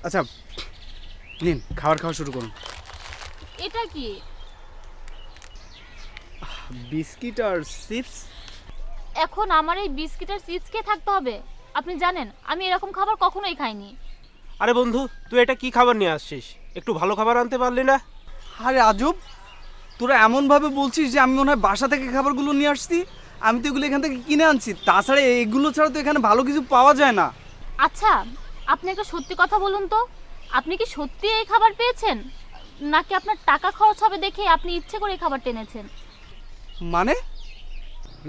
আচ্ছা নিন, খাবার খাওয়া শুরু করুন। এটা কি? বিস্কিট আর চিপস। এখন আমার এই বিস্কিট আর চিপস খেয়ে থাকতে হবে? আপনি জানেন আমি এরকম খাবার কখনোই খাইনি। আরে বন্ধু, তুই এটা কি খাবার নিয়ে আসছিস? একটু ভালো খাবার আনতে পারলি না? আরে আজব, তোরা এমনভাবে বলছিস যে আমি মনে হয় বাসা থেকে খাবারগুলো নিয়ে আসছি। আমি তো এগুলো এখান থেকে কিনে আনছি। তাছাড়া এগুলো ছাড়া তো এখানে ভালো কিছু পাওয়া যায় না। আচ্ছা, আপনি একটা সত্যি কথা বলুন তো, আপনি কি সত্যি এই খাবার পেয়েছেন, নাকি আপনার টাকা খরচ হবে দেখে আপনি ইচ্ছে করে এই খাবার টেনেছেন? মানে?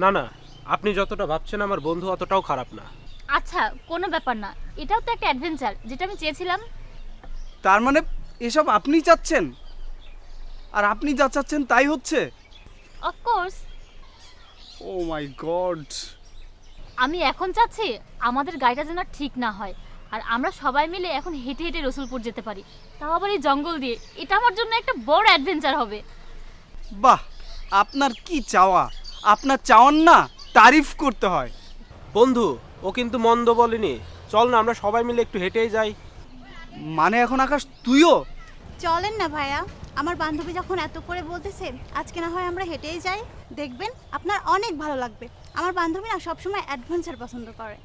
না না, আপনি যতটা ভাবছেন আমার বন্ধু অতটাও খারাপ না। আচ্ছা, কোনো ব্যাপার না, এটাও তো একটা অ্যাডভেঞ্চার যেটা আমি চেয়েছিলাম। তার মানে এসব আপনিই চাচ্ছেন, আর আপনি যা চাচ্ছেন তাই হচ্ছে? অফকোর্স। ও মাই গড। আমি এখন চাচ্ছি আমাদের গাড়িটা যেন ঠিক না হয়, আর আমরা সবাই মিলে এখন হেঁটে হেঁটে রসুলপুর যেতে পারি, তাও আবার এই জঙ্গল দিয়ে। এটা আমার জন্য একটা বড় অ্যাডভেঞ্চার হবে। বাহ, আপনার কি চাওয়া! আপনার চাওয়ার না তারিফ করতে হয়। বন্ধু, ও কিন্তু মন্দ বলেনি। চল না, আমরা সবাই মিলে একটু হেঁটেই যাই। মানে এখন আকাশ তুইও? চলেন না ভাইয়া, আমার বান্ধবী যখন এত করে বলতেছে, আজকে না হয় আমরা হেঁটেই যাই। দেখবেন আপনার অনেক ভালো লাগবে। আমার বান্ধবী না সবসময় অ্যাডভেঞ্চার পছন্দ করে।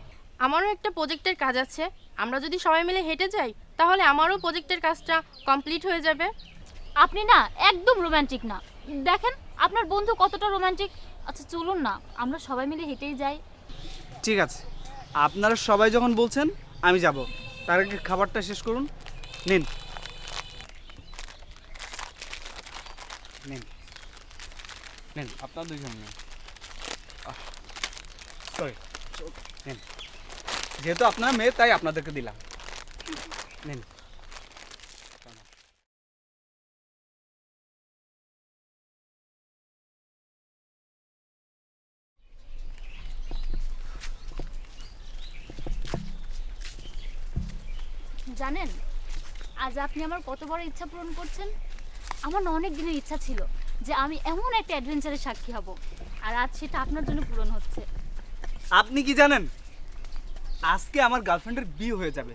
আমারও একটা প্রজেক্টের কাজ আছে। আমরা যদি সবাই মিলে হেঁটে যাই তাহলে আমারও প্রজেক্টের কাজটা কমপ্লিট হয়ে যাবে। আপনি না একদম রোমান্টিক না। দেখেন আপনার বন্ধু কতটা রোমান্টিক। আচ্ছা চলুন না, আমরা সবাই মিলে হেঁটেই যাই। ঠিক আছে, আপনারা সবাই যখন বলছেন আমি যাব। তার আগে খাবারটা শেষ করুন। নিন নিন নিন, আপনার দুইজন নিন। সরি, নিন। যেহেতু আপনারা মেয়ে তাই আপনাদেরকে দিলাম। নিন। জানেন আজ আপনি আমার কত বড় ইচ্ছা পূরণ করছেন। আমার না অনেক দিনের ইচ্ছা ছিল যে আমি এমন একটা অ্যাডভেঞ্চারের সাক্ষী হব, আর আজ সেটা আপনার জন্য পূরণ হচ্ছে। আপনি কি জানেন, আজকে আমার গার্লফ্রেন্ডের বিয়ে হয়ে যাবে।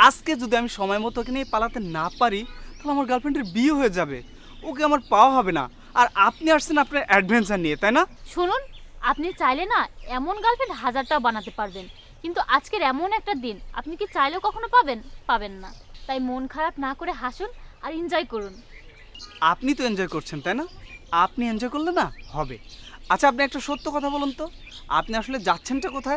আজকে যদি আমি সময় মতো ওকে নিয়ে পালাতে না পারি তাহলে আমার গার্লফ্রেন্ডের বিয়ে হয়ে যাবে, ওকে আমার পাওয়া হবে না। আর আপনি আসছেন আপনার অ্যাডভেঞ্চার নিয়ে, তাই না? শুনুন, আপনি চাইলে না এমন গার্লফ্রেন্ড হাজারটাও বানাতে পারবেন, কিন্তু আজকের এমন একটা দিন আপনি কি চাইলেও কখনো পাবেন? পাবেন না। তাই মন খারাপ না করে হাসুন আর এনজয় করুন। আপনি তো এনজয় করছেন, তাই না? আপনি এনজয় করলে না হবে। আচ্ছা আপনি একটা সত্য কথা বলুন তো, আপনি আসলে যাচ্ছেনটা কোথায়?